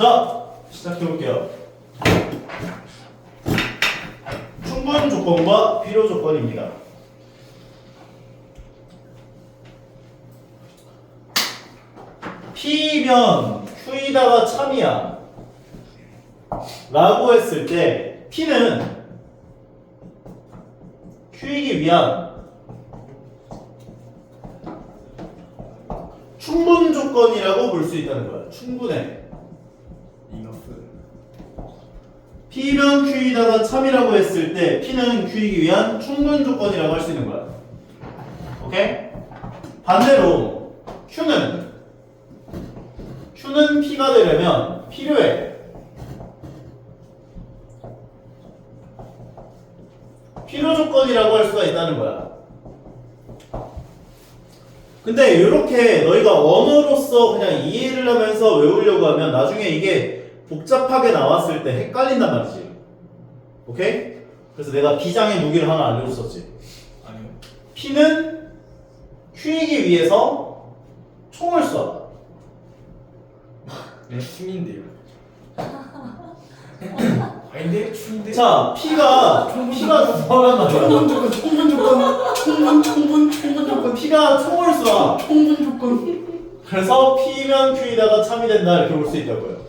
자, 시작해볼게요. 충분 조건과 필요 조건입니다. P면 Q이다가 참이야 라고 했을 때 P는 Q이기 위한 충분 조건이라고 볼 수 있다는 거야. 충분해. P면 Q이다가 참이라고 했을 때 P는 Q이기 위한 충분 조건이라고 할 수 있는 거야. 오케이? 반대로 Q는 P가 되려면 필요해. 필요 조건이라고 할 수가 있다는 거야. 근데 이렇게 너희가 언어로서 그냥 이해를 하면서 외우려고 하면 나중에 이게 복잡하게 나왔을 때 헷갈린단 말이지. 오케이? 그래서 내가 비장의 무기를 하나 알려줬었지. 아니요. P는 Q이기 위해서 총을 쏴. 네, 힘인데요. 아닌데? 충인데? 자, P가 뭐란 말이야? 충분 조건. P가 총을 쏴. 충분 조건. 그래서 P면 Q이다가 참이 된다 이렇게 볼 수 있다고요.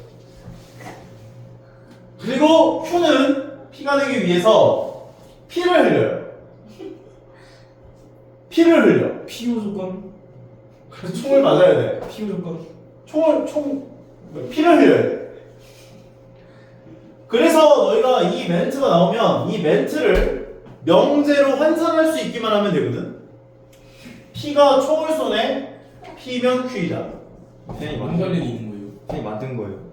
그리고 Q는 P가 되기 위해서 피를 흘려요. 피를 흘려. 피우 조건. 그래서 총을 맞아야 돼. 피우 조건. 피를 흘려야 돼. 그래서 너희가 이 멘트가 나오면 이 멘트를 명제로 환산할 수 있기만 하면 되거든. P가 총을 쏘네. P면 Q이다. 그냥 뭔 관련이 있는 거예요? 그냥 만든 거예요.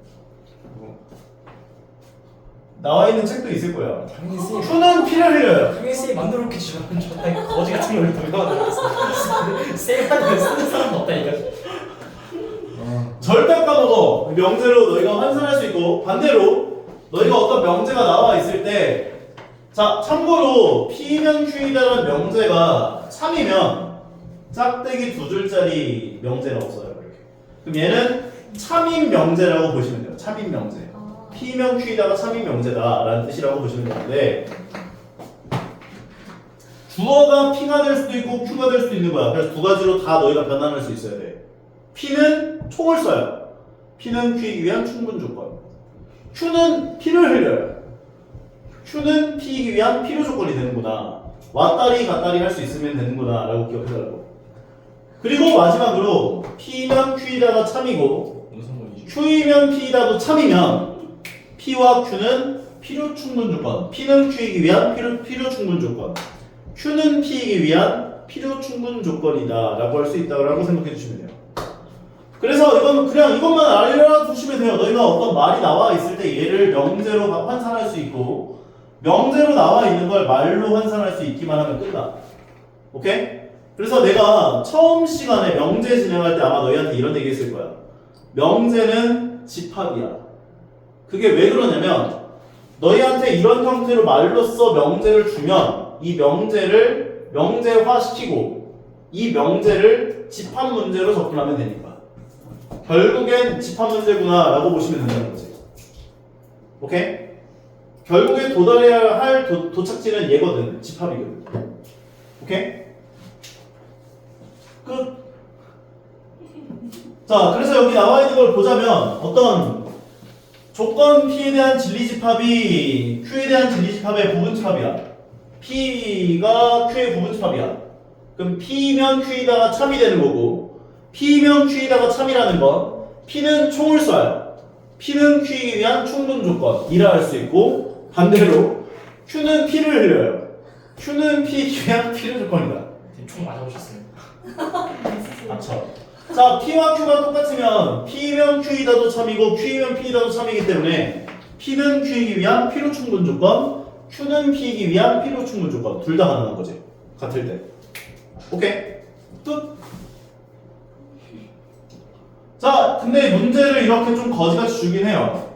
나와 있는 책도 있을 거야. 당연히 쌤. Q는 피를 흘려요. 당연히 쌤이 만들어 놓겠지만 저 거지 같은 걸 누가 만들었어? 쌤한테 쓰는 사람도 없다니까. 절대 안 까먹어. 명제로 너희가 환산할 수 있고 반대로 너희가 어떤 명제가 나와 있을 때 자, 참고로 P면 Q이다라는 명제가 참이면 짝대기 두 줄짜리 명제라고 써요. 이렇게. 그럼 얘는 참인 명제라고 보시면 돼요. 참인 명제. P면 Q이다가 참인 명제다라는 뜻이라고 보시면 되는데 주어가 P가 될 수도 있고 Q가 될 수도 있는 거야. 그래서 두 가지로 다 너희가 변환할 수 있어야 돼. P는 총을 쏴요. P는 Q이기 위한 충분 조건. Q는 피를 흘려요. Q는 P이기 위한 필요 조건이 되는구나. 왔다리 갔다리 할 수 있으면 되는구나 라고 기억해달라고. 그리고 마지막으로 P면 Q이다가 참이고 무슨 상관이지? Q이면 P이다도 참이면 P와 Q는 필요 충분 조건. P는 Q이기 위한 필요 충분 조건. Q는 P이기 위한 필요 충분 조건이다 라고 할 수 있다고 생각해 주시면 돼요. 그래서 이건 그냥 이것만 알려두시면 돼요. 너희가 어떤 말이 나와 있을 때 얘를 명제로 환산할 수 있고 명제로 나와 있는 걸 말로 환산할 수 있기만 하면 끝나. 오케이? 그래서 내가 처음 시간에 명제 진행할 때 아마 너희한테 이런 얘기 했을 거야. 명제는 집합이야. 그게 왜 그러냐면 너희한테 이런 형태로 말로써 명제를 주면 이 명제를 명제화시키고 이 명제를 집합 문제로 접근하면 되니까. 결국엔 집합 문제구나 라고 보시면 된다는 거지. 오케이? 결국에 도달해야 할 도착지는 얘거든. 집합이거든. 오케이? 끝. 자, 그래서 여기 나와 있는 걸 보자면 어떤 조건 P에 대한 진리집합이 Q에 대한 진리집합의 부분집합이야. P가 Q의 부분집합이야. 그럼 P면 Q이다가 참이 되는 거고 P면 Q이다가 참이라는 건 P는 총을 쏴요. P는 Q이기 위한 충분 조건이라 할 수 있고 반대로 Q는 P를 흘려요. Q는 P이기 위한 필요 조건이다. 총 맞아보셨어요? 맞죠? 자, P와 Q가 똑같으면 P면 Q이다도 참이고 Q면 P이다도 참이기 때문에 P는 Q이기 위한 필요 충분 조건, Q는 P이기 위한 필요 충분 조건 둘 다 가능한 거지. 같을 때. 오케이? 끝. 자, 근데 문제를 이렇게 좀 거지같이 주긴 해요.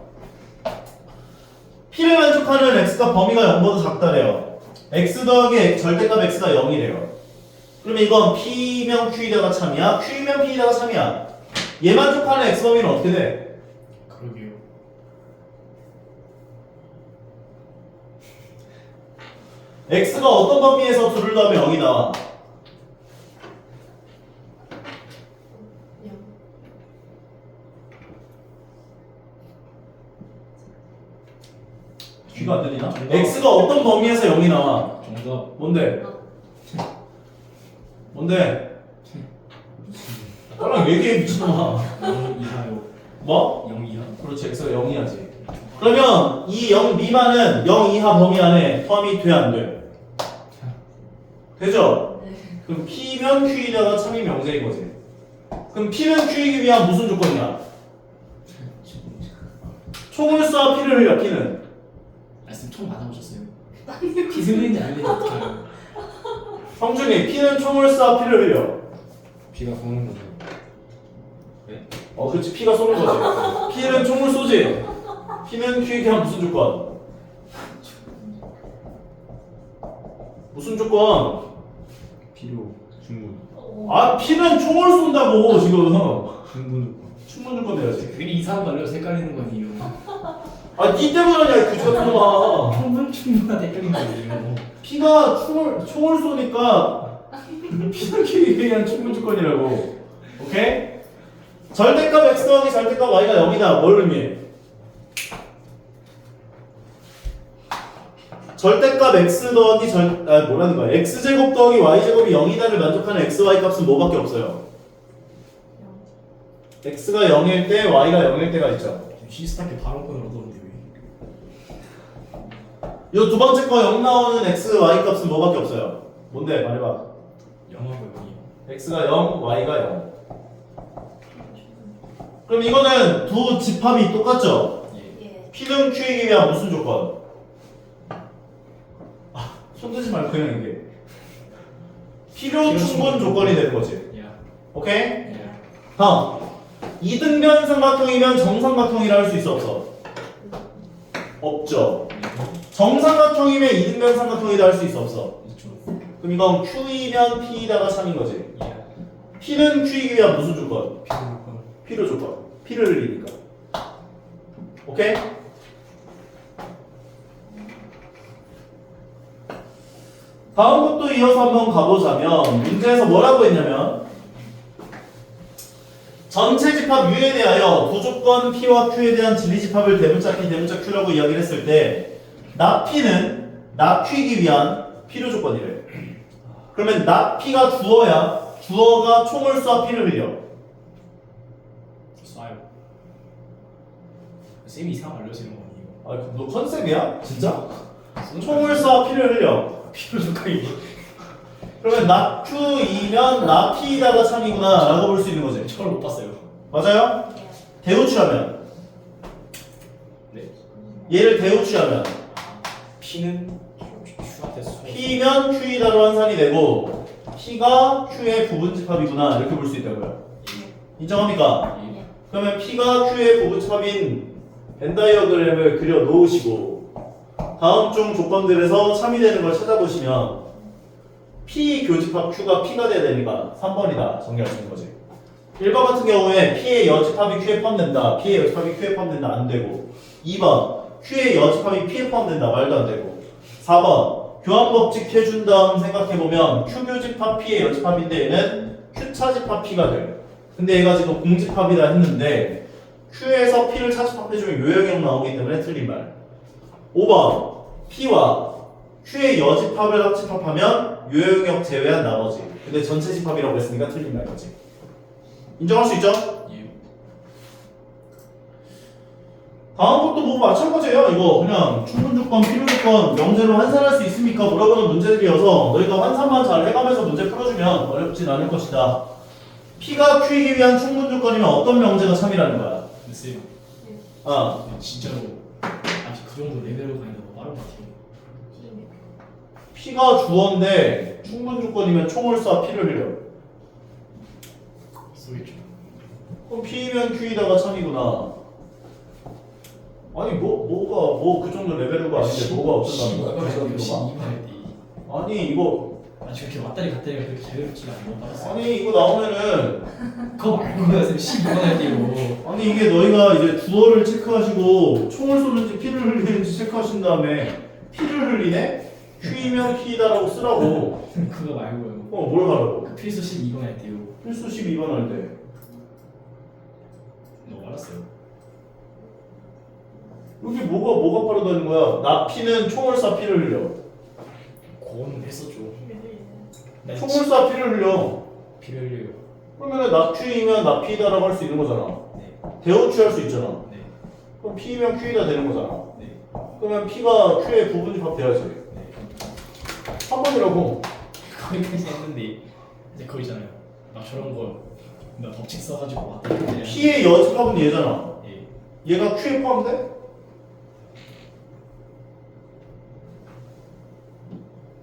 P를 만족하는 X가 범위가 0보다 작다래요. X 더하기 절대값 X가 0이래요. 그러면 이건 P면 Q이다가 참이야? Q면 P이다가 참이야? 얘 만족하는 X 범위는 어떻게 돼? 그러게요. x가 어떤 범위에서 둘을 더하면 0이 나와? 귀가 안 들리나? x가 어떤 범위에서 0이 나와? 정답. 뭔데? 뭔데? 빨리 얘기해 미친놈아. 0 이하요. 뭐? 0 이하. 그렇지, x가 0이야지. 그러면 이 0 미만은 0 이하 범위 안에 포함이 돼, 안 돼? 되죠? 그럼 p면 q이다가 참이면 0제인 거지. 그럼 p는 q이기 위한 무슨 조건이야? 총을 쏴 p를 흘려. p는 말씀 총 받아보셨어요? 기승인지 알리지 어떡해요? 성준이 p는 총을 쏴 p를 흘려. 비가 쏘는 거죠. 네? 그렇지, p가 쏘는 거지. p는 총을 쏘지. p는 q이기 위한 무슨 조건? 무슨 조건? 필요 충분. p는 총을 쏜다고 지금. 충분. 충분 조건 내야지. 괜히 이상한 말로 헷갈리는 거 아니에요? 니 때문에 아니야, 그지 같은 놈아. 충분하다 헷갈리는 거예요. P가 총을 쏘니까 P는 Q에 의한 충분 조건이라고. 오케이? 절대값 x 더하기 절대값 y가 0이다. 뭘 의미해? 절대값 x 더하기 뭐라는 거야? x제곱 더하기 y제곱이 0이다를 만족하는 x, y 값은 뭐밖에 없어요? x가 0일 때 y가 0일 때가 있죠. 시스타게 발언권을 얻었는데 왜? 이 두 번째 거 0 나오는 x, y 값은 뭐밖에 없어요? 뭔데? 말해봐. 0하고 0이요. x가 0, y가 0. 그럼 이거는 두 집합이 똑같죠? 예. P는 Q이기 위한 무슨 조건? 손대지 말고 그냥 이게 필요 충분 조건이 되는 거지. 야. 오케이? 예. 다음 이등변 삼각형이면 정삼각형이라 할 수 있어 없어? 없죠. 정삼각형이면 이등변 삼각형이라 할 수 있어 없어? 있죠. 그럼 이건 Q이면 P이다가 3인 거지. 예. P는 Q이기 위한 무슨 조건? 필요권. P로 조건. P를 흘리니까. 오케이? 다음 것도 이어서 한번 가보자면 문제에서 뭐라고 했냐면 전체 집합 U에 대하여 두 조건 P와 Q에 대한 진리집합을 대문자 P, 대문자 Q라고 이야기를 했을 때 나 P는 나 Q이기 위한 필요 조건이래. 그러면 나 P가 주어야 주어가 총을 쏴 P를 흘려. 쏴요. 쌤이 이상한 말 알려주는 거 아니에요? 너 컨셉이야? 진짜? 총을 쏴 P를 흘려. 필요 조건이. 그러면 나 Q이면 나 P다가 참이구나 라고 볼 수 있는 거지. 저걸 못 봤어요. 맞아요? 대우치라면 네. 얘를 대우치라면 P는 Q한테 쏘. P면 Q이다로 환산이 되고 P가 Q의 부분집합이구나 이렇게 볼 수 있다고요. 인정합니까? 예. 그러면 P가 Q의 부분집합인 벤 다이어그램을 그려 놓으시고 다음 중 조건들에서 참이되는 걸 찾아보시면 P 교집합 Q가 P가 돼야 되니까 3번이다 정리할 수 있는 거지. 1번 같은 경우에 P의 여집합이 Q에 포함된다. P의 여집합이 Q에 포함된다. 안 되고 2번 Q의 여집합이 P에 포함된다. 말도 안 되고 4번 교환법칙 해준 다음 생각해보면 Q 교집합 P의 여집합인데 얘는 Q 차집합 P가 돼. 근데 얘가 지금 공집합이라 했는데 Q에서 P를 차집합해주면 요형형 나오기 때문에 틀린 말. 5번 P와 Q의 여집합을 합집합하면 요형역 제외한 나머지. 근데 전체 집합이라고 했으니까 틀린 말이지. 인정할 수 있죠? 예. 다음 것도 뭐 마찬가지예요. 이거 그냥 충분 조건, 필요 조건 명제로 환산할 수 있습니까? 물어보는 문제들이어서 너희가 환산만 잘 해가면서 문제 풀어주면 어렵진 않을 것이다. P가 Q이기 위한 충분 조건이면 어떤 명제가 참이라는 거야? 근데 쌤, 진짜로 아직 그 정도 레벨로 가니까 너무 빠른 것 같아요. P가 주어인데 충분 조건이면 총을 쏴 P를 흘려. 쏘겠죠. 그럼 P면 Q이다가 참이구나. 아니 뭐가 그 정도 레벨로가 아닌데 뭐가 없었다는 거야? 아니 이거 저렇게 왔다리 갔다리가 그렇게 자유롭지가 않은 것 같았어요. 아니 이거 나오면은 그거 말고요, 쌤. 12번 할게요. 아니 이게 너희가 이제 주어를 체크하시고 총을 쏘는지 피를 흘리는지 체크하신 다음에 피를 흘리네? Q이면 P다라고 쓰라고. 그거 말고요. 뭘 하라고? 그 필수 12번 할 때요. 필수 12번 할 때. 너무 알았어요. 여기 뭐가 빠르다는 거야? 나 P는 총을 쏴 P를 흘려. 그건 했었죠. 나 총을 쏴 P를 흘려. 피를 흘려요. 그러면 나 Q이면 나 P다라고 할 수 있는 거잖아. 네. 대우치 할 수 있잖아. 네. 그럼 P면 Q이다 되는 거잖아. 네. 그러면 P가 Q의 부분집합 돼야지. 네. 3번이라고. 거기까지 했는데 이제 그거 있잖아요. 막 저런 거 나 법칙 써가지고 막 이렇게 P의 여집합은 얘잖아. 예. 얘가 Q에 포함돼?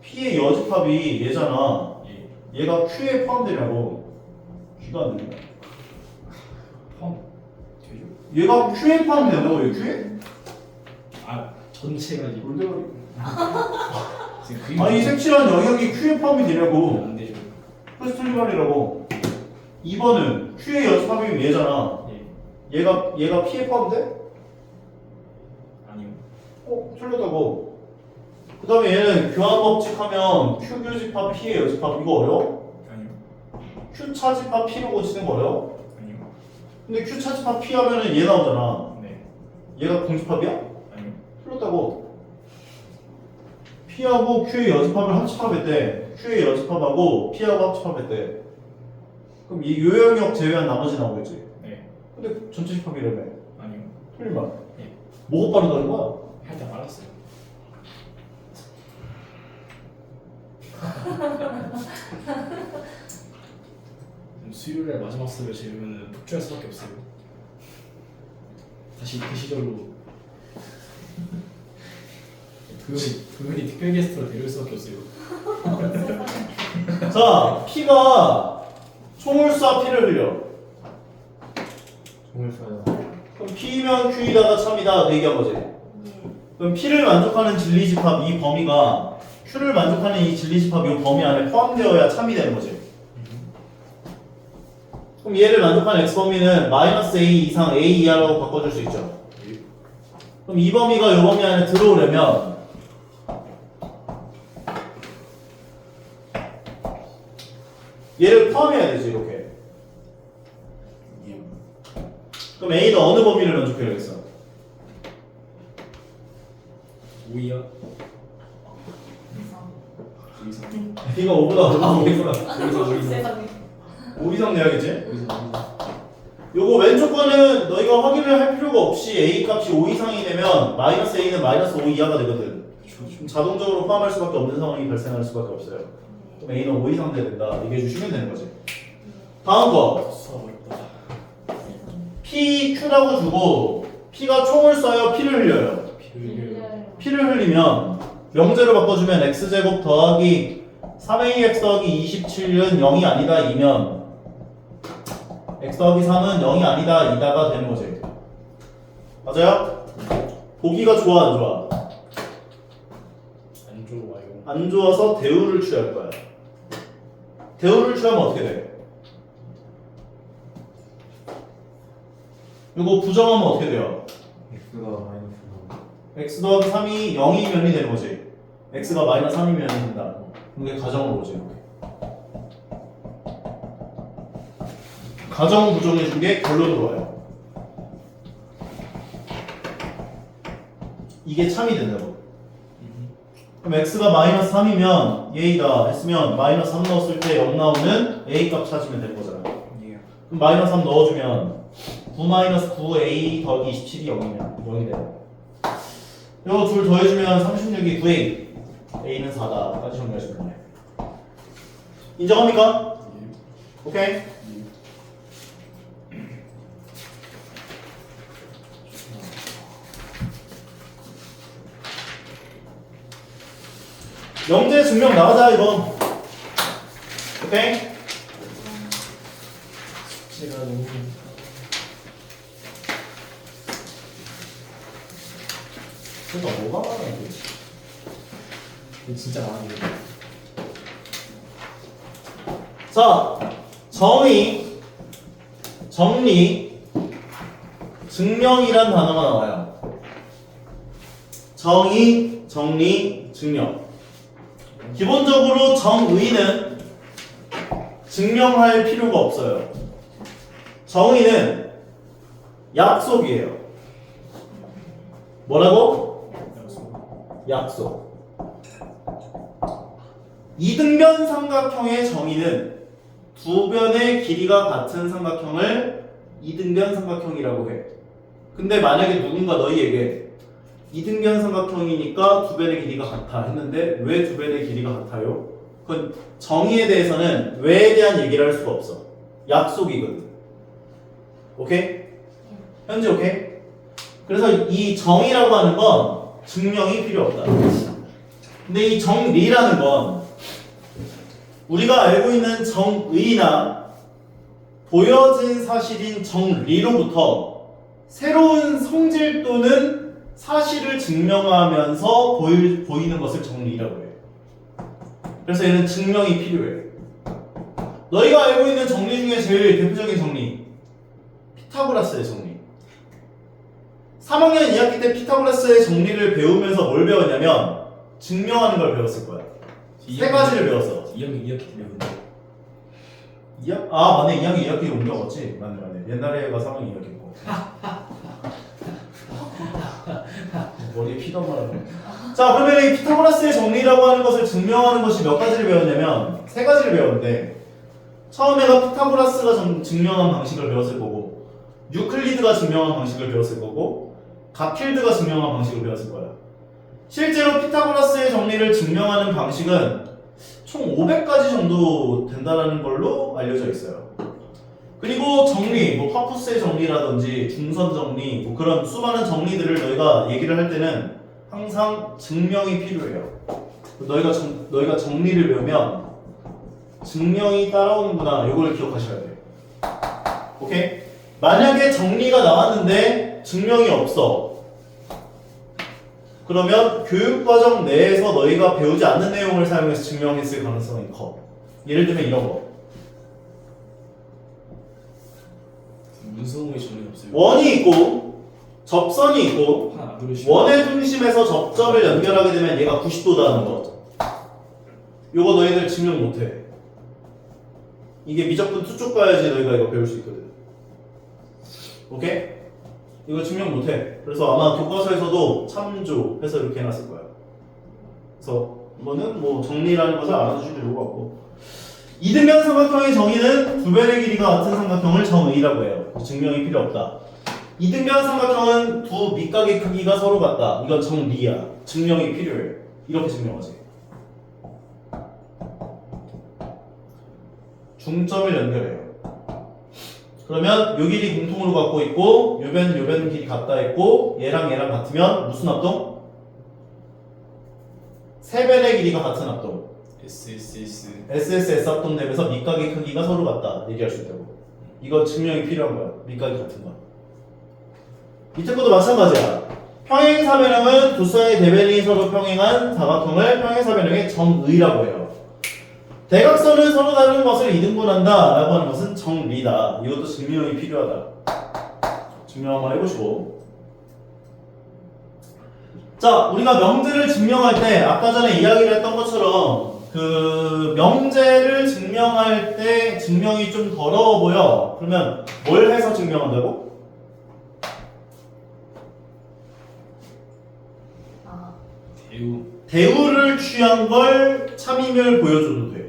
P의 여집합이 얘잖아. 예. 얘가 Q에 포함되냐고. Q가 안 된다. 포함 되죠? 얘가 Q에 포함된다고 왜 Q에? 아 전체가 이제 몰대가리. 지금 그림 아니 이 색칠한 영역이 Q에 포함이 되냐고. 안 되죠. 그래서 틀린 말이라고. 2번은 Q의 여집합이면 얘잖아. 예. 얘가 P에 포함돼? 아니요. 틀렸다고. 그 다음에 얘는 교환법칙 하면 Q 교집합 P의 여집합 이거 어려워? 아니요. Q 차집합 P로 고치는 거 어려워? 아니요. 근데 Q 차집합 P 하면은 얘 나오잖아. 네. 얘가 공집합이야? 아니요. 틀렸다고. P하고 Q의 여집합을 합집합했대. Q의 여집합하고 P하고 합집합했대. 그럼 이 요영역 제외한 나머지 나오겠지. 네. 근데 전체 집합이라며. 아니요. 틀린 말. 예. 뭐가 빠르다는 거야? 할 때 말았어요. 수요일에 마지막 수업에 재우면은 폭주할 수밖에 없어요. 다시 그 시절로 도현이 특별 게스트로 데려올 수밖에 없어요. 자, P가 총을 쏴 P를 흘려. 정말 좋아요. 그럼 P면 Q이다가 참이다 그 얘기한 거지. 그럼 P를 만족하는 진리집합 이 범위가 Q를 만족하는 이 진리집합 이 범위 안에 포함되어야 참이 되는 거지. 그럼 얘를 만족하는 X범위는 마이너스 A 이상 A 이하라고 바꿔줄 수 있죠. 그럼 이 범위가 이 범위 안에 들어오려면 얘를 포함해야 되지 이렇게. 그럼 A는 어느 범위를 만족해야겠어? 오이야. B가 5보다 오이구나. 세상에. 5 이상 내야겠지? 요거 왼쪽 거는 너희가 확인을 할 필요가 없이 A 값이 5 이상이 되면 마이너스 A는 마이너스 5 이하가 되거든. 그럼 자동적으로 포함할 수밖에 없는 상황이 발생할 수밖에 없어요. 그럼 A는 5 이상 돼야 된다. 얘기해 주시면 되는 거지. 다음 거. 수업 어렵다. P, Q라고 주고 P가 총을 쏴요. P를 흘려요. P를 흘리면 명제로 바꿔주면 X제곱 더하기 3AX 더하기 27은 0이 아니다 이면 X 더하기 3은 0이 아니다 이다가 되는 거지. 맞아요? 보기가 좋아 안 좋아? 안 좋아요. 안 좋아서 대우를 취할 거야. 대우를 취하면 어떻게 돼? 이거 부정하면 어떻게 돼요? X가 마이너스가 X 더하기 3이 0이 면이 되는 거지. X가 마이너스 3이 면이 된다. 이게 가정으로 오지 이렇게. 가정 부정해준 게 결론으로 와요. 이게 참이 된다고. 그럼 X가 마이너스 3이면 얘이다 했으면 마이너스 3 넣었을 때 0 나오는 A 값 찾으면 되는 거잖아. 예. 그럼 마이너스 3 넣어주면 9 마이너스 9A 더하기 27이 0이면 0이 돼요. 이거 둘 더해주면 36이 9A. A는 4다까지 정리하시면 돼요. 인정합니까? 오케이? 명제 증명 나가자 이거. 오케이? 제가 너무 그러니까 뭐가 많아 이게. 이거 진짜 많아요. 자, 정의, 정리, 증명이란 단어가 나와요. 정의, 정리, 증명. 기본적으로 정의는 증명할 필요가 없어요. 정의는 약속이에요. 뭐라고? 약속. 이등변 삼각형의 정의는 두 변의 길이가 같은 삼각형을 이등변 삼각형이라고 해. 근데 만약에 누군가 너희에게 이등변 삼각형이니까 두 변의 길이가 같아 했는데 왜 두 변의 길이가 같아요? 그건 정의에 대해서는 왜에 대한 얘기를 할 수가 없어. 약속이거든. 오케이? 현재 오케이? 그래서 이 정의라고 하는 건 증명이 필요 없다. 근데 이 정리라는 건 우리가 알고 있는 정의나 보여진 사실인 정리로부터 새로운 성질 또는 사실을 증명하면서 보이는 것을 정리라고 해요. 그래서 얘는 증명이 필요해. 너희가 알고 있는 정리 중에 제일 대표적인 정리, 피타고라스의 정리. 3학년 2학기 때 피타고라스의 정리를 배우면서 뭘 배웠냐면 증명하는 걸 배웠을 거야. 세 가지를 배웠어. 2학년 2학기 때 배운다. 아 맞네, 2학년 2학기로 옮겨갔지. 맞네. 옛날에가 3학년 2학기고. 머리에 피가 말하네. 자, 그러면 이 피타고라스의 정리라고 하는 것을 증명하는 것이 몇 가지를 배웠냐면 세 가지를 배웠는데, 처음에가 피타고라스가 증명한 방식을 배웠을 거고, 유클리드가 증명한 방식을 배웠을 거고, 가필드가 증명한 방식을 배웠을 거야. 실제로 피타고라스의 정리를 증명하는 방식은 총 500가지 정도 된다는 걸로 알려져 있어요. 그리고 정리, 뭐 파푸스의 정리라든지 중선 정리, 뭐 그런 수많은 정리들을 너희가 얘기를 할 때는 항상 증명이 필요해요. 너희가 정리를 배우면 증명이 따라오는구나, 이걸 기억하셔야 돼요. 오케이? 만약에 정리가 나왔는데 증명이 없어. 그러면 교육과정 내에서 너희가 배우지 않는 내용을 사용해서 증명했을 가능성이 커. 예를 들면 이런 거. 문성호의 정리 없어요. 원이 있고 접선이 있고 하나 안 들으시고. 원의 중심에서 접점을 연결하게 되면 얘가 90도다는 거. 요거 너희들 증명 못해. 이게 미적분 투 쪽 가야지 너희가 이거 배울 수 있거든. 오케이? 이거 증명 못해. 그래서 아마 교과서에서도 참조해서 이렇게 해놨을 거야. 그래서 이거는 뭐 정리라는 것을 알아두실 필요가 없고, 이등변 삼각형의 정의는 두 변의 길이가 같은 삼각형을 정의라고 해요. 증명이 필요 없다. 이등변 삼각형은 두 밑각의 크기가 서로 같다. 이건 정리야. 증명이 필요해. 이렇게 증명하지. 중점을 연결해요. 그러면 요 길이 공통으로 갖고 있고 요변 길이 같다 했고 얘랑 같으면 무슨 합동? 세 변의 길이가 같은 합동. SSS 합동되면서 밑각의 크기가 서로 같다 얘기할 수 있다고. 이거 증명이 필요한 거야. 밑각이 같은 거. 밑에 것도 마찬가지야. 평행사변형은 두 쌍의 대변이 서로 평행한 사각형을 평행사변형의 정의라고 해요. 대각선은 서로 다른 것을 이등분한다 라고 하는 것은 정리다. 이것도 증명이 필요하다. 증명 한번 해보시고. 자, 우리가 명제를 증명할 때 아까 전에 이야기를 했던 것처럼 그 명제를 증명할 때 증명이 좀 더러워 보여. 그러면 뭘 해서 증명한다고? 대우를 취한 걸 참임을 보여줘도 돼.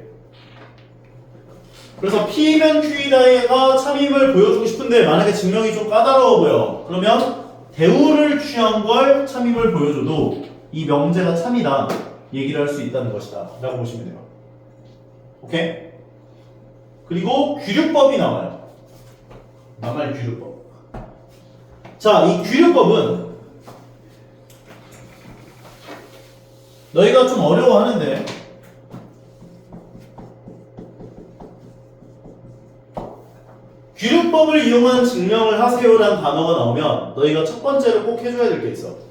그래서 P면 Q이다가 참임을 보여주고 싶은데 만약에 증명이 좀 까다로워 보여. 그러면 대우를 취한 걸 참임을 보여줘도 이 명제가 참이다 얘기를 할 수 있다는 것이다 라고 보시면 돼요. 오케이? 그리고 규律법이 나와요. 나말 규律법. 자, 이 규律법은 너희가 좀 어려워하는데 규律법을 이용한 증명을 하세요라는 단어가 나오면 너희가 첫 번째로 꼭 해줘야 될 게 있어.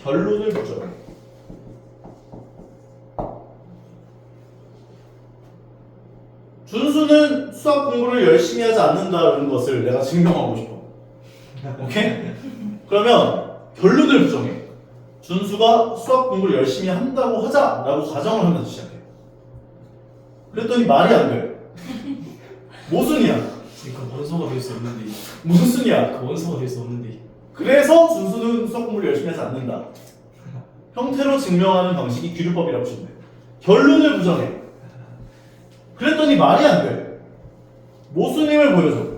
결론을 부정해. 준수는 수학 공부를 열심히 하지 않는다는 것을 내가 증명하고 싶어. 오케이? 그러면 결론을 부정해. 준수가 수학 공부를 열심히 한다고 하자라고 가정을 하면서 시작해. 그랬더니 말이 안 돼. 모순이야. 그 원소가 될 수 없는데. 무슨 순이야? 그 원소가 될 수 없는데. 그래서 준수는 수학 공부를 열심히 하지 않는다. 형태로 증명하는 방식이 규律법이라고 보시면 돼. 결론을 부정해. 그랬더니 말이 안 돼. 모순임을 보여줘.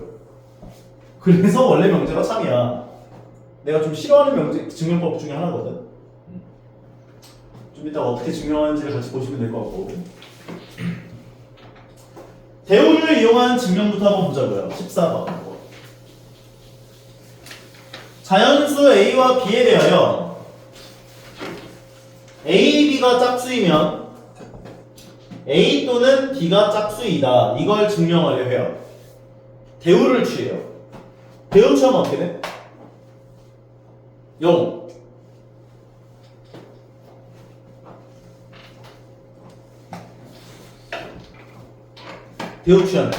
그래서 원래 명제가 참이야. 내가 좀 싫어하는 명제 증명법 중에 하나거든. 좀 이따 어떻게 증명하는지를 같이 보시면 될 것 같고. 대우를 이용한 증명부터 한번 보자고요. 14번. 자연수 A와 B에 대하여 A, B가 짝수이면 A 또는 B가 짝수이다. 이걸 증명하려 해요. 대우를 취해요. 대우 취하면 어떻게 돼? 0. 대우 취하면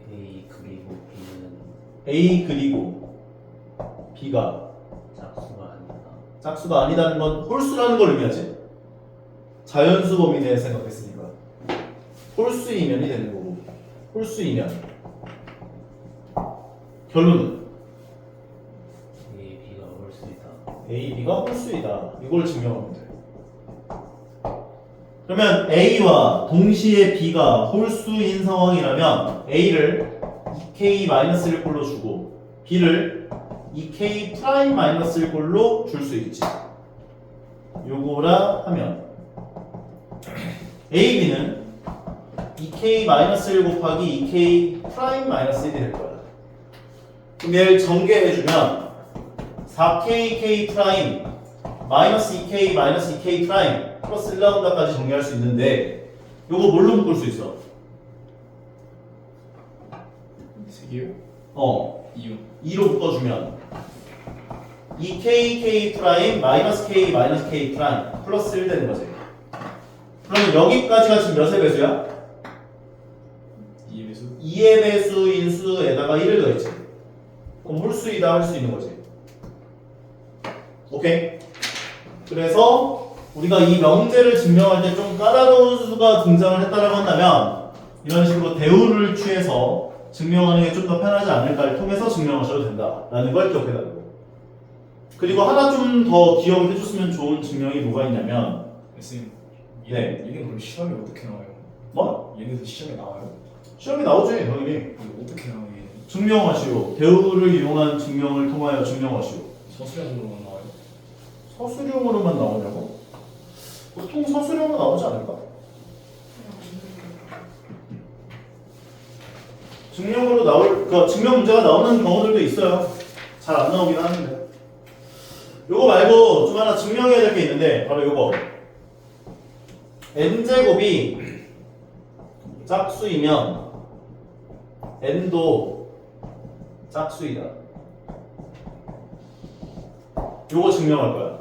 A 그리고 B는 A 그리고 B가 짝수가 아니다. 짝수가 아니다는 건 홀수라는 걸 의미하지. 자연수 범위 내에 생각했으니까 홀수이면이 되는 거고, 홀수이면 결론은 A, B가 올 수 있다. A, B가 홀수이다. 이걸 증명하면 돼. 그러면 A와 동시에 B가 홀수인 상황이라면 A를 2K-1꼴로 주고 B를 2K'-1꼴로 줄 수 있지. 요거라 하면 A, B는 2K-1 곱하기 2K'-1이 될 거야. 그럼 얘를 전개해주면 4KK' 마이너스 2K 마이너스 2K' 플러스 1 나온다까지 정리할 수 있는데 요거 뭘로 묶을 수 있어? 세개요? 이유 이유. 2로 묶어주면 2KK' 마이너스 K 마이너스 K' 플러스 1 되는 거지. 그러면 여기까지가 지금 몇의 배수야? 2의 배수. 2의 배수인 수에다가 1을 더했지. 그럼 홀수이다 할 수 있는 거지. 오케이? 그래서 우리가 이 명제를 증명할 때 좀 까다로운 수가 등장을 했다라고 한다면 이런 식으로 대우를 취해서 증명하는 게 좀 더 편하지 않을까를 통해서 증명하셔도 된다라는 걸 기억해달라고. 그리고 하나 좀 더 기억을 해줬으면 좋은 증명이 뭐가 있냐면 쌤. 네. 얘는 그럼 시험에 어떻게 나와요? 뭐? 얘네도 시험에 나와요? 시험이 나오지 당연히. 이거 어떻게 나와요? 얘는? 증명하시오. 대우를 이용한 증명을 통하여 증명하시오. 서술형으로만 나와요? 서술형으로만 나오냐고? 보통 서술형으로 나오지 않을까? 증명으로 나올, 그러니까 증명 문제가 나오는 경우들도 있어요. 잘 안 나오긴 하는데. 요거 말고 좀 하나 증명해야 될 게 있는데 바로 요거. n제곱이 짝수이면 n도 짝수이다. 요거 증명할 거야.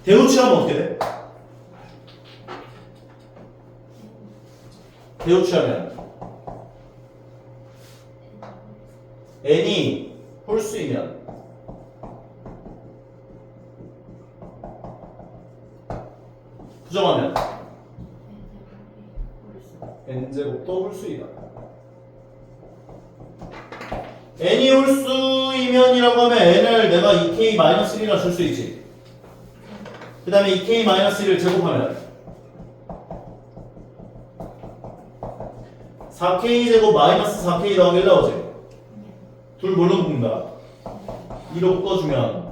대우 취하면 어떻게 돼? 대우 취하면 n이 홀수이면 부정하면 n제곱도 홀수이다. n이 홀수이면이라고 하면 n을 내가 2k-1이라 줄 수 있지. 그 다음에 2k-1을 제곱하면 4k제곱 마이너스 4k 더하기 1 나오지. 둘 뭘로 묶는다? 2로 묶어주면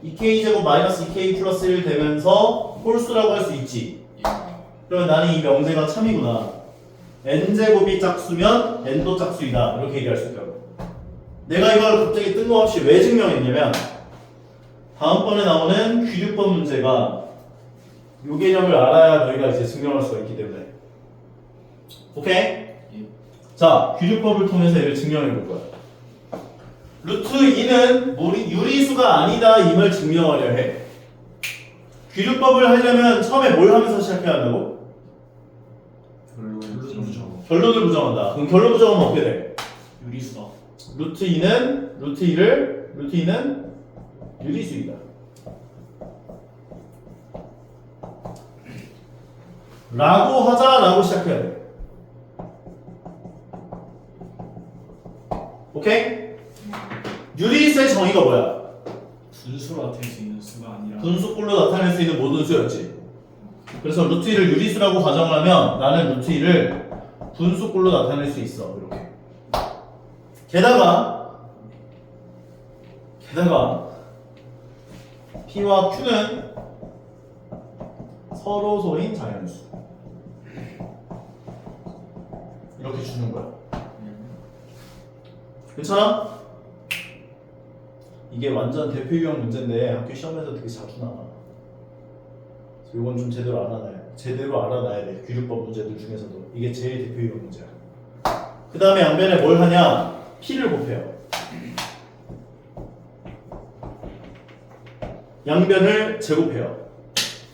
2k제곱 마이너스 2k 플러스 1 되면서 홀수라고 할 수 있지. 그러면 나는 이 명제가 참이구나. n제곱이 짝수면 n도 짝수이다. 이렇게 얘기할 수 있다고. 내가 이걸 갑자기 뜬금없이 왜 증명했냐면 다음번에 나오는 규律법 문제가 이 개념을 알아야 너희가 이제 증명할 수가 있기 때문에. 오케이? 자, 규律법을 통해서 얘를 증명해 볼 거야. 루트 2는 유리수가 아니다 임을 증명하려 해. 규律법을 하려면 처음에 뭘 하면서 시작해야 한다고? 결론을 부정. 결론을 부정한다. 그럼 결론 부정하면 어떻게 돼? 유리수다. 루트 2는 유리수이다. 라고 하자라고 시작해야 돼. 오케이? 유리수의 정의가 뭐야? 분수로 나타낼 수 있는 수가 아니라 분수꼴로 나타낼 수 있는 모든 수였지. 그래서 루트 2를 유리수라고 가정을 하면 나는 루트 2를 분수꼴로 나타낼 수 있어. 이렇게. 게다가 P와 Q는 서로소인 자연수. 이렇게 주는 거야. 괜찮아? 이게 완전 대표 유형 문제인데 학교 시험에서 되게 자주 나와. 그래서 이건 좀 제대로 알아놔야 돼. 규律법 문제들 중에서도 이게 제일 대표 유형 문제야. 그 다음에 양변에 뭘 하냐? P를 곱해요. 양변을 제곱해요.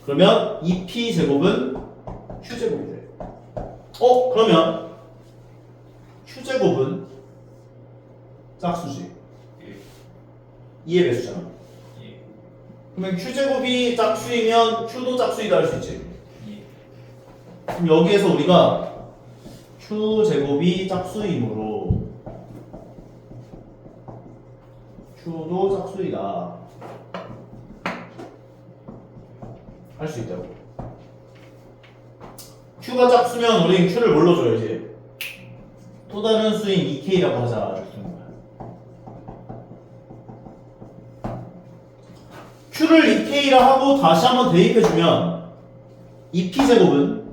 그러면 2P 제곱은 Q 제곱이 돼. 그러면 Q 제곱은 짝수지. 2의 배수잖아. 예. 그러면 Q 제곱이 짝수이면 Q도 짝수이다 할 수 있지. 예. 그럼 여기에서 우리가 Q 제곱이 짝수이므로 Q도 짝수이다 할 수 있다고. Q가 짝수면 우린 Q를 뭘로 줘야지? 또 다른 수인 2K라고 하자. 이렇게 되는 거야. Q를 2K라 하고 다시 한번 대입해주면 2P제곱은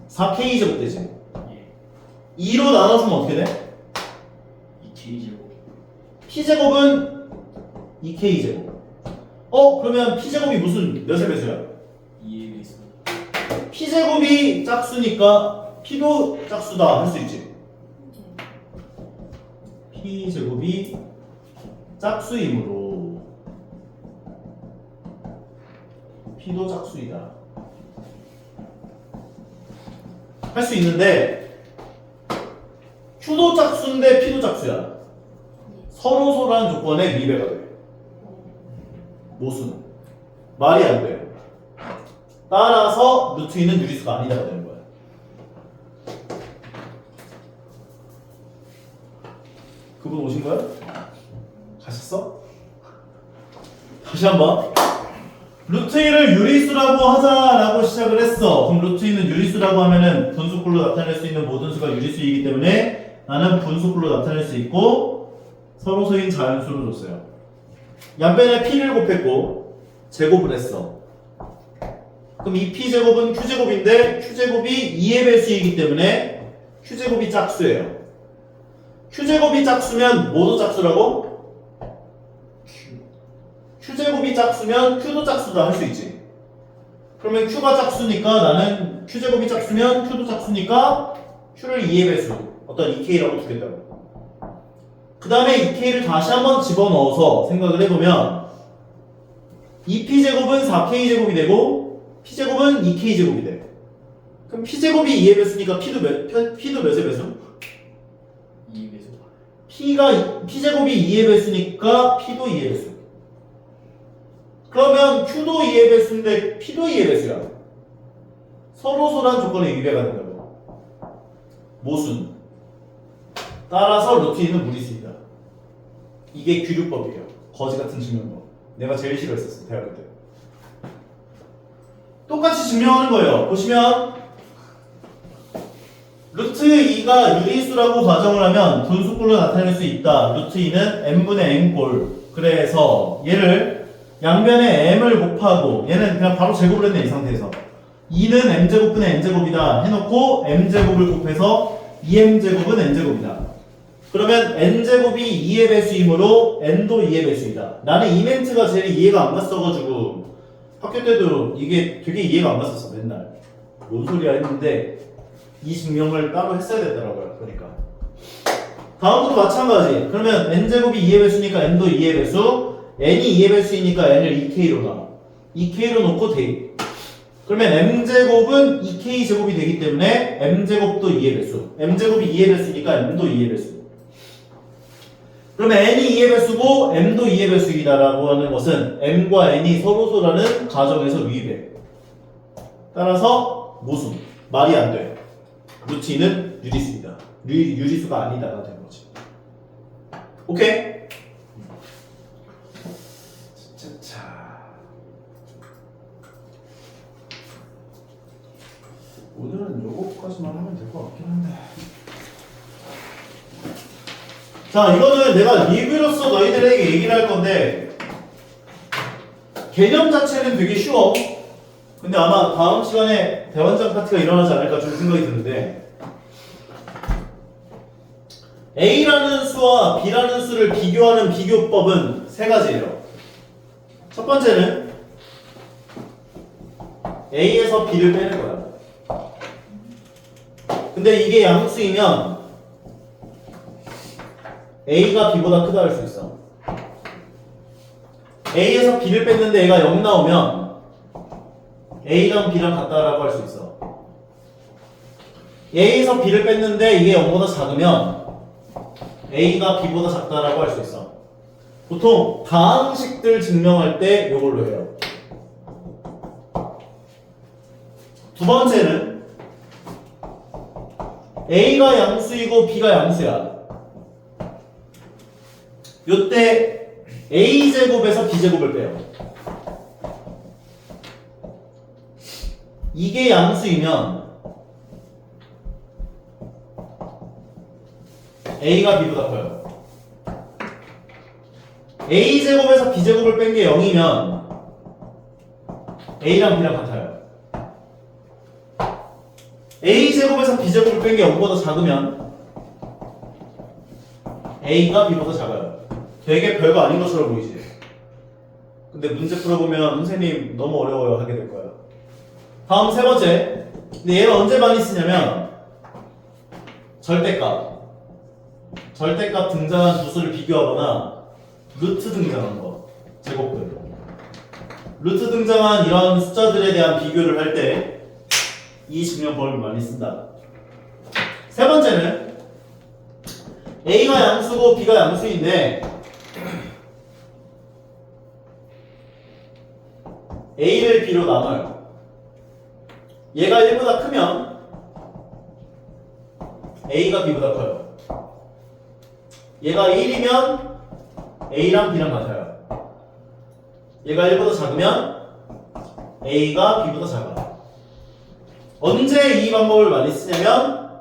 4K제곱 되지. 예. 2로 나눠주면 어떻게 돼? 2K제곱 P제곱은 2K제곱. 그러면 P제곱이 무슨 몇의 배수야? 2의 배수 P제곱이 짝수니까 P도 짝수다 할 수 있지. P제곱이 짝수이므로 P도 짝수이다 할 수 있는데 Q도 짝수인데 P도 짝수야. 서로소라는 조건에 미배가 돼. 모순. 말이 안 돼. 따라서 루트 2는 유리수가 아니다가 되는 거야. 그분 오신 거야? 가셨어? 다시 한번. 루트 2를 유리수라고 하자라고 시작을 했어. 그럼 루트 2는 유리수라고 하면은 분수꼴로 나타낼 수 있는 모든 수가 유리수이기 때문에 나는 분수꼴로 나타낼 수 있고 서로소인 자연수로 줬어요. 양변에 P를 곱했고 제곱을 했어. 그럼 이 P제곱은 Q제곱인데 Q제곱이 2의 배수이기 때문에 Q제곱이 짝수예요. Q제곱이 짝수면 뭐도 짝수라고? Q제곱이 짝수면 Q도 짝수다 할 수 있지. 그러면 Q가 짝수니까 나는 Q제곱이 짝수면 Q도 짝수니까 Q를 2의 배수 어떤 2K라고 두겠다고. 그 다음에 2K를 다시 한번 집어넣어서 생각을 해보면 2P제곱은 4K제곱이 되고 P제곱은 2K제곱이 돼. 그럼 P제곱이 2의 배수니까 P도 몇의 배수? 2의 배수 P제곱이 2의 배수니까 P도 2의 배수. 그러면 Q도 2의 배수인데 P도 2의 배수야. 서로소란 조건에 위배가 된다고. 모순. 따라서 루트 2는 무리수이다. 이게 규律법이에요. 거지 같은 증명법. 내가 제일 싫어했었어 대학교 때. 똑같이 증명하는 거예요. 보시면 루트 2가 유리수라고 가정을 하면 분수꼴로 나타낼 수 있다. 루트 2는 n분의 n꼴. 그래서 얘를 양변에 m을 곱하고 얘는 그냥 바로 제곱을 했네 이 상태에서 2는 m제곱분의 n제곱이다 해놓고 m제곱을 곱해서 2m제곱은 n제곱이다. 그러면 n제곱이 2의 배수이므로 n도 2의 배수이다. 나는 이 멘트가 제일 이해가 안 갔어가지고 학교 때도 이게 되게 이해가 안 갔었어 맨날. 뭔 소리야 했는데 이 증명을 따로 했어야 됐더라고요. 그러니까 다음도 마찬가지. 그러면 n제곱이 2의 배수니까 n도 2의 배수, n이 2의 배수이니까 n을 2k로 놔. 2k로 놓고 대입. 그러면 m제곱은 2k제곱이 되기 때문에 m제곱도 2의 배수, m제곱이 2의 배수니까 m도 2의 배수. 그러면 n이 2의 배수고 m도 2의 배수이다라고 하는 것은 m과 n이 서로소라는 가정에서 유입해. 따라서 모순. 말이 안 돼. 루트 2는 유리수이다. 유리수가 아니다가 된 거지. 오케이? 자. 오늘은 요거까지만 하면 될 것 같긴 한데. 자, 이거는 내가 리뷰로서 너희들에게 얘기를 할 건데 개념 자체는 되게 쉬워. 근데 아마 다음 시간에 대환장 파티가 일어나지 않을까 좀 생각이 드는데 A라는 수와 B라는 수를 비교하는 비교법은 세 가지예요. 첫 번째는 A에서 B를 빼는 거야. 근데 이게 양수이면 A가 B보다 크다 할 수 있어. A에서 B를 뺐는데 A가 0 나오면 A랑 B랑 같다라고 할 수 있어. A에서 B를 뺐는데 이게 0보다 작으면 A가 B보다 작다라고 할 수 있어. 보통 다항식들 증명할 때 이걸로 해요. 두 번째는 A가 양수이고 B가 양수야. 요때 A제곱에서 B제곱을 빼요. 이게 양수이면 A가 B보다 커요. A제곱에서 B제곱을 뺀 게 0이면 A랑 B랑 같아요. A제곱에서 B제곱을 뺀 게 0보다 작으면 A가 B보다 작아요. 되게 별거 아닌 것처럼 보이지? 근데 문제 풀어보면 선생님 너무 어려워요 하게 될 거야. 다음 세 번째. 근데 얘를 언제 많이 쓰냐면 절대값 등장한 두 수를 비교하거나 루트 등장한 거, 제곱들. 루트 등장한 이런 숫자들에 대한 비교를 할 때 이 증명법을 많이 쓴다. 세 번째는 A가 양수고 B가 양수인데 A를 B로 나눠요. 얘가 1보다 크면 A가 B보다 커요. 얘가 1이면 A랑 B랑 같아요. 얘가 1보다 작으면 A가 B보다 작아. 언제 이 방법을 많이 쓰냐면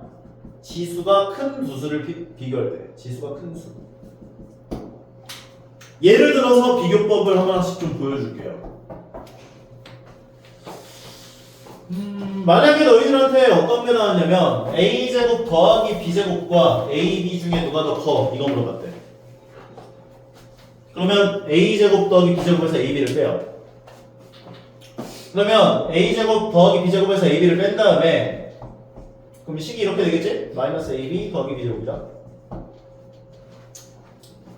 지수가 큰 두 수를 비교할 때. 지수가 큰 수. 예를 들어서 비교법을 하나씩 좀 보여줄게요. 만약에 너희들한테 어떤 게 나왔냐면 A제곱 더하기 B제곱과 AB 중에 누가 더 커? 이거 물어봤대. 그러면 A제곱 더하기 B제곱에서 AB를 빼요. 그러면 A제곱 더하기 B제곱에서 AB를 뺀 다음에 그럼 식이 이렇게 되겠지? 마이너스 AB 더하기 B제곱이다.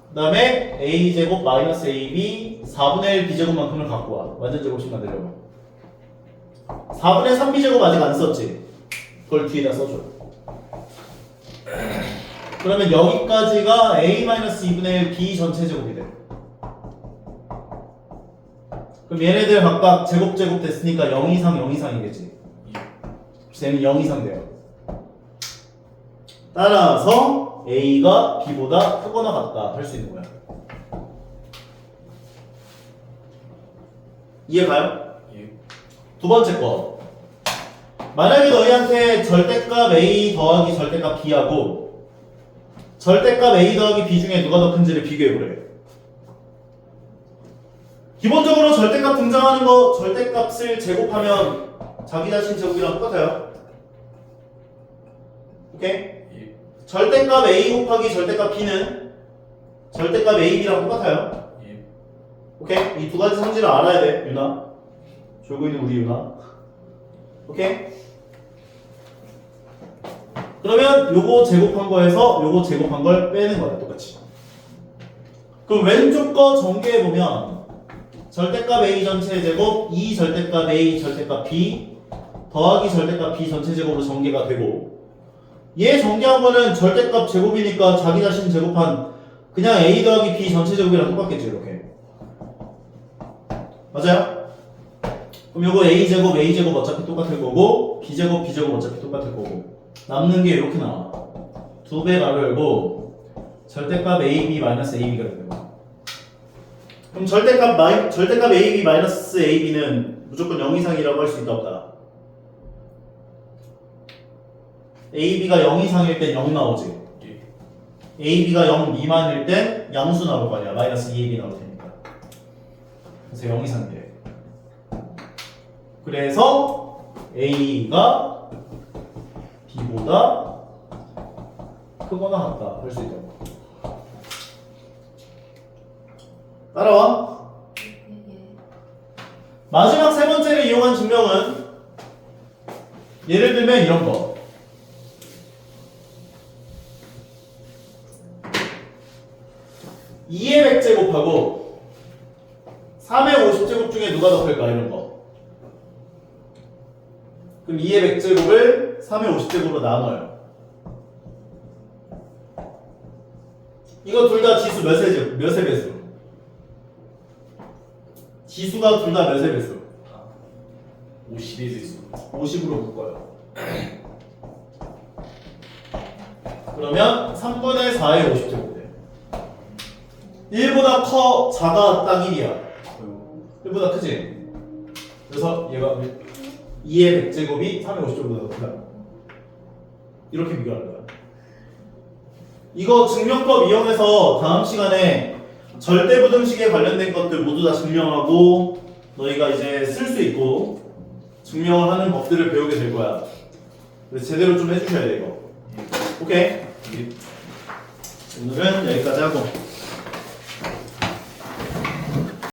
그 다음에 A제곱 마이너스 AB 4분의 1 B제곱만큼을 갖고 와. 완전 제곱식 만들려고. 4분의 3B제곱 아직 안 썼지? 그걸 뒤에다 써줘. 그러면 여기까지가 A-2분의 1 B 전체 제곱이 돼. 그럼 얘네들 각각 제곱 됐으니까 0 이상 0 이상이겠지. 쟤는 0 이상 돼요. 따라서 A가 B보다 크거나 같다 할 수 있는 거야. 이해 가요? 예. 두 번째 거. 만약에 너희한테 절대값 A 더하기 절대값 B하고 절대값 A 더하기 B 중에 누가 더 큰지를 비교해보래. 기본적으로 절대값 등장하는 거 절대값을 제곱하면 자기 자신 제곱이랑 똑같아요. 오케이? 예. 절대값 A 곱하기 절대값 B는 절대값 AB랑 똑같아요. 예. 오케이? 이 두 가지 성질을 알아야 돼, 유나. 졸고 있는 우리 유나. 오케이? 그러면 요거 제곱한 거에서 요거 제곱한 걸 빼는 거야, 똑같이. 그럼 왼쪽 거 전개해보면 절대값 A 전체 제곱 2 절대값 A 절대값 B 더하기 절대값 B 전체 제곱으로 전개가 되고 얘 전개한 거는 절대값 제곱이니까 자기 자신 제곱한 그냥 A 더하기 B 전체 제곱이랑 똑같겠죠 이렇게. 맞아요? 그럼 요거 A제곱 A제곱 어차피 똑같을 거고 B제곱 B제곱 어차피 똑같을 거고 남는 게 이렇게 나와. 2배 가로 열고 절대값 AB-AB가 되는 거야. 그럼 절대값 AB-AB는 무조건 0 이상이라고 할 수 있다 없다? AB가 0 이상일 땐 0 나오지. AB가 0 미만일 땐 양수 나올 거 아니야. 마이너스 2AB 나올 테니까. 그래서 0 이상이 돼. 그래서 A가 B보다 크거나 같다 할 수 있다고. 따라와. 마지막 세 번째를 이용한 증명은 예를 들면 이런 거. 2의 100제곱하고 3의 50제곱 중에 누가 더 클까 이런 거. 그럼 2의 100제곱을 3의 50제곱으로 나눠요. 이거 둘 다 지수 몇의 배수? 지수가 둘 다 몇의 배수? 50의 지수. 50으로 묶어요. 그러면 3분의 4의 50제곱 돼. 1보다 커, 작아, 딱 1이야. 1보다 크지? 그래서 얘가 2의 100제곱이 3의 50제곱보다 크다. 이렇게 비교하는 거야. 이거 증명법 이용해서 다음 시간에 절대부등식에 관련된 것들 모두 다 증명하고 너희가 이제 쓸 수 있고 증명을 하는 법들을 배우게 될 거야. 그래서 제대로 좀 해주셔야 돼 이거. 오케이? 오늘은 여기까지 하고